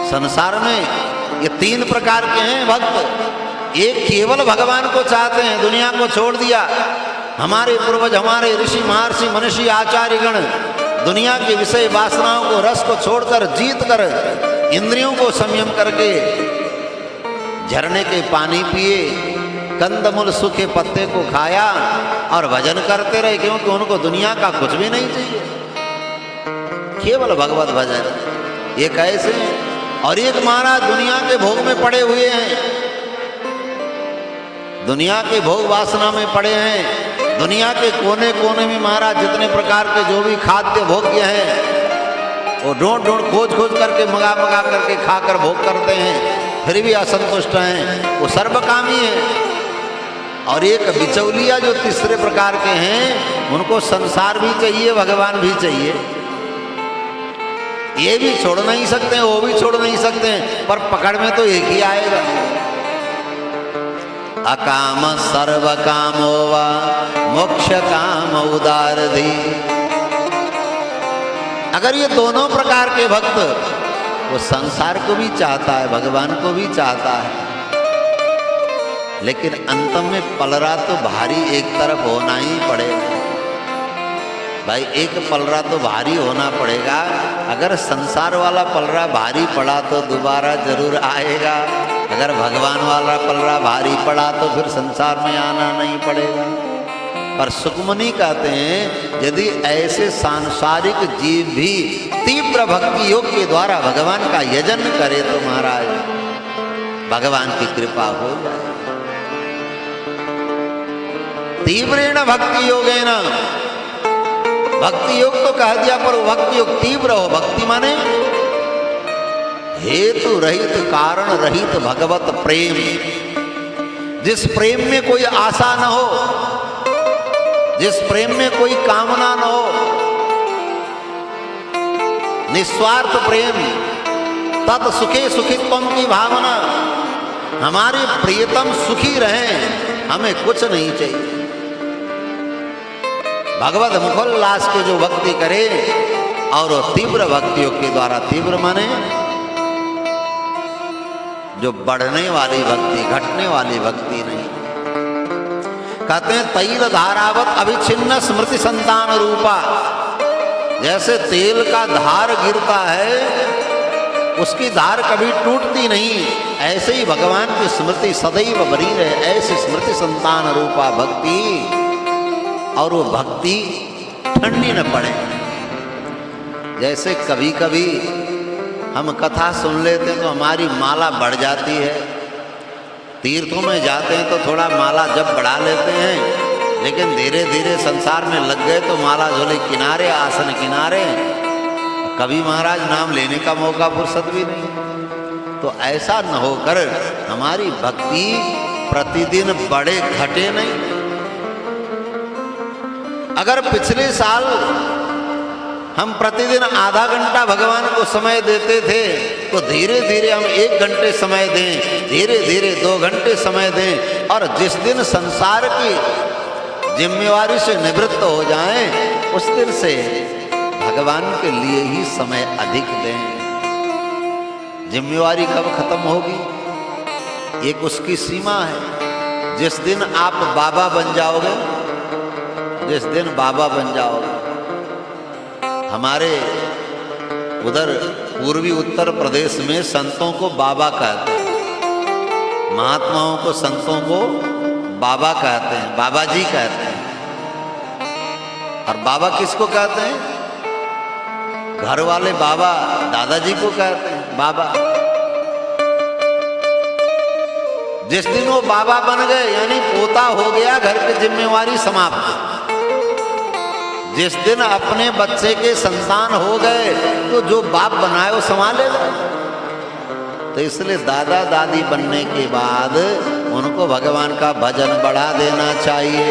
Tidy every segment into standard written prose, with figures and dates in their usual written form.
संसार में ये तीन प्रकार के हैं भक्त। एक केवल भगवान को चाहते हैं, दुनिया को छोड़ दिया। हमारे पूर्वज, हमारे ऋषि महर्षि मनुष्य आचार्यगण दुनिया के विषय वासनाओं को, रस को छोड़कर, जीत कर, इंद्रियों को संयम करके झरने के पानी पिए, कंदमूल सूखे पत्ते को खाया और भजन करते रहे, क्योंकि उनको दुनिया का कुछ भी नहीं चाहिए, केवल भगवत भजन। ये कैसे? और एक महाराज दुनिया के भोग में पड़े हुए हैं, दुनिया के भोग वासना में पड़े हैं। दुनिया के कोने कोने में महाराज जितने प्रकार के जो भी खाद्य भोग्य हैं वो ढूंढ ढूंढ खोज खोज करके मंगा मंगा करके खाकर भोग करते हैं, फिर भी असंतुष्ट हैं, वो सर्वकामी है। और एक बिचौलिया जो तीसरे प्रकार के हैं, उनको संसार भी चाहिए, भगवान भी चाहिए। ये भी छोड़ नहीं सकते हैं, वो भी छोड़ नहीं सकते हैं, पर पकड़ में तो एक ही आएगा। अकाम सर्व कामो वा मोक्ष काम उदारधि। अगर ये दोनों प्रकार के भक्त, वो संसार को भी चाहता है, भगवान को भी चाहता है, लेकिन अंत में पलरा तो भारी एक तरफ होना ही पड़ेगा। भाई एक पलरा तो भारी होना पड़ेगा। अगर संसार वाला पलरा भारी पड़ा तो दोबारा जरूर आएगा, अगर भगवान वाला पलरा भारी पड़ा तो फिर संसार में आना नहीं पड़ेगा। पर सुखमनी कहते हैं यदि ऐसे सांसारिक जीव भी तीव्र भक्ति योग के द्वारा भगवान का यजन करे तो महाराज भगवान की कृपा हो जाए। तीव्रेण भक्ति योगेन, भक्ति योग तो कह दिया, पर भक्ति योग तीव्र हो। भक्ति माने हेतु रहित, कारण रहित भगवत प्रेम, जिस प्रेम में कोई आशा न हो, जिस प्रेम में कोई कामना न हो, निस्वार्थ प्रेम, तत् सुखे सुखित्वम की भावना। हमारे प्रियतम सुखी रहें, हमें कुछ नहीं चाहिए। भगवत मुखोल्लास के जो भक्ति करे, और वो तीव्र भक्तियों के द्वारा, तीव्र माने जो बढ़ने वाली भक्ति, घटने वाली भक्ति नहीं। कहते हैं तैल धारावत अभिच्छिन्न स्मृति संतान रूपा। जैसे तेल का धार गिरता है, उसकी धार कभी टूटती नहीं, ऐसे ही भगवान की स्मृति सदैव बनी रहे, ऐसी स्मृति संतान रूपा भक्ति। और वो भक्ति ठंडी न पड़े। जैसे कभी कभी हम कथा सुन लेते हैं तो हमारी माला बढ़ जाती है, तीर्थों में जाते हैं तो थोड़ा माला जब बढ़ा लेते हैं, लेकिन धीरे धीरे संसार में लग गए तो माला झोले किनारे, आसन किनारे, कभी महाराज नाम लेने का मौका फुर्सत भी नहीं। तो ऐसा न होकर हमारी भक्ति प्रतिदिन बढ़े घटे नहीं। अगर पिछले साल हम प्रतिदिन आधा घंटा भगवान को समय देते थे, तो धीरे धीरे हम 1 घंटे समय दें, धीरे धीरे 2 घंटे समय दें, और जिस दिन संसार की जिम्मेवारी से निवृत्त हो जाएं, उस दिन से भगवान के लिए ही समय अधिक दें। जिम्मेवारी कब खत्म होगी? एक उसकी सीमा है। जिस दिन आप बाबा बन जाओगे, जिस दिन बाबा बन जाओगे, हमारे उधर पूर्वी उत्तर प्रदेश में संतों को बाबा कहते हैं, महात्माओं को, संतों को बाबा कहते हैं, बाबा जी कहते हैं। और बाबा किसको कहते हैं? घर वाले बाबा दादाजी को कहते हैं बाबा। जिस दिन वो बाबा बन गए, यानी पोता हो गया, घर की जिम्मेवारी समाप्त। जिस दिन अपने बच्चे के संतान हो गए, तो जो बाप बनाए वो संभालेगा। तो इसलिए दादा दादी बनने के बाद उनको भगवान का भजन बढ़ा देना चाहिए।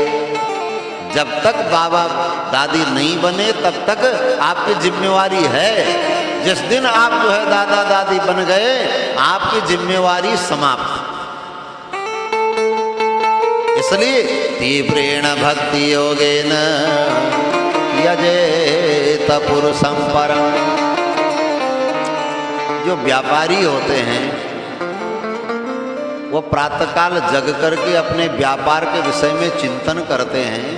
जब तक बाबा दादी नहीं बने तब तक आपकी जिम्मेवारी है। जिस दिन आप जो है दादा दादी बन गए, आपकी जिम्मेवारी समाप्त। इसलिए तीव्रेण भक्ति योगेन यजेत पुरुषं परम। जो व्यापारी होते हैं वो प्रातःकाल जग करके अपने व्यापार के विषय में चिंतन करते हैं,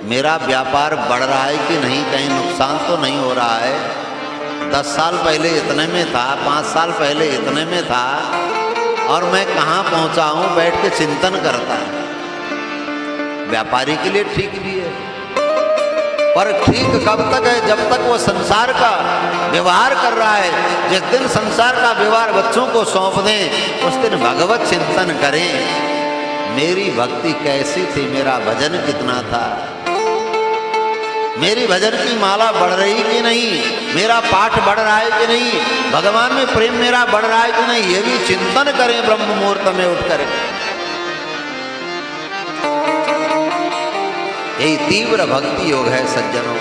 मेरा व्यापार बढ़ रहा है कि नहीं, कहीं नुकसान तो नहीं हो रहा है। 10 साल पहले इतने में था, 5 साल पहले इतने में था और मैं कहाँ पहुँचा हूँ, बैठ के चिंतन करता है। व्यापारी के लिए ठीक भी है, पर ठीक कब तक है, जब तक वो संसार का व्यवहार कर रहा है। जिस दिन संसार का व्यवहार बच्चों को सौंप दें, उस दिन भगवत चिंतन करें, मेरी भक्ति कैसी थी, मेरा भजन कितना था, मेरी भजन की माला बढ़ रही कि नहीं, मेरा पाठ बढ़ रहा है कि नहीं, भगवान में प्रेम मेरा बढ़ रहा है कि नहीं, ये भी चिंतन करें ब्रह्म मुहूर्त में उठकर। यही तीव्र भक्ति योग है सज्जनों।